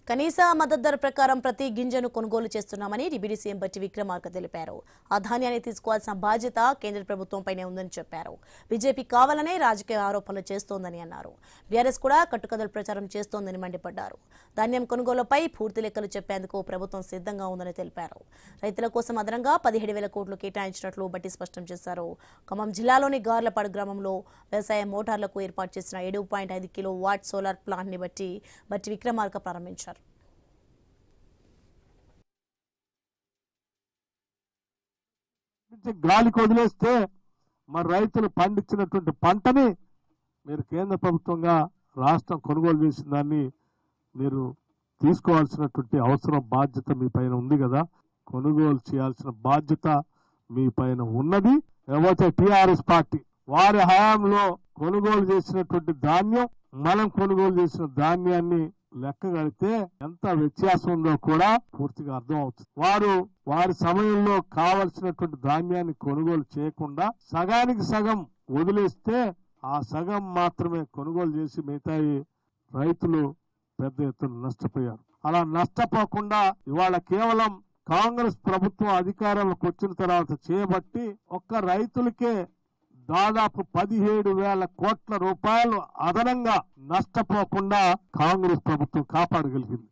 కనీస మద్దతు ధర ప్రకారం ప్రతి గింజను కొనుగోలు చేస్తున్నామని డిప్యూటీ సీఎం బట్టి విక్రమార్క తెలిపారు. ఆ ధాన్యాన్ని తీసుకోవాల్సిన బాధ్యత కేంద్ర ప్రభుత్వంపైనే ఉందని చెప్పారు. బీజేపీ కావాలనే రాజకీయ ఆరోపణలు చేస్తోందని అన్నారు. బీఆర్ఎస్ కూడా కట్టుకథలు ప్రచారం చేస్తోందని మండిపడ్డారు. ధాన్యం కొనుగోలుపై పూర్తి లెక్కలు చెప్పేందుకు ప్రభుత్వం సిద్ధంగా ఉందని తెలిపారు. రైతుల కోసం అదనంగా 17,000 కోట్లు కేటాయించినట్లు బట్టి స్పష్టం చేశారు. ఖమ్మం జిల్లాలోని గార్లపాడు గ్రామంలో వ్యవసాయ మోటార్లకు ఏర్పాటు చేసిన 7.5 కిలోవాట్ సోలార్ ప్లాంట్ ని బట్టి విక్రమార్క ప్రారంభించారు. గాలికి వదిలేస్తే మరి రైతులు పండించినటువంటి పంటని మీరు కేంద్ర ప్రభుత్వంగా రాష్ట్రం కొనుగోలు చేసిన దాన్ని మీరు తీసుకోవాల్సినటువంటి అవసరం బాధ్యత మీ పైన ఉంది కదా. కొనుగోలు చేయాల్సిన బాధ్యత మీ పైన ఉన్నది. ఏవైతే టిఆర్ఎస్ పార్టీ వారి హయాంలో కొనుగోలు చేసినటువంటి ధాన్యం మనం కొనుగోలు చేసిన ధాన్యాన్ని లెక్క కడితే ఎంత వ్యత్యాసం ఉందో కూడా పూర్తిగా అర్థం అవుతుంది. వారి సమయంలో కావలసినటువంటి ధాన్యాన్ని కొనుగోలు చేయకుండా సగానికి సగం వదిలేస్తే ఆ సగం మాత్రమే కొనుగోలు చేసి మిగతాయి రైతులు పెద్ద ఎత్తున నష్టపోయారు. అలా నష్టపోకుండా ఇవాళ కేవలం కాంగ్రెస్ ప్రభుత్వం అధికారంలోకి వచ్చిన తర్వాత చేయబట్టి ఒక్క రైతులకే దాదాపు 17,000 కోట్ల రూపాయలు అదనంగా నష్టపోకుండా కాంగ్రెస్ ప్రభుత్వం కాపాడగలిగింది.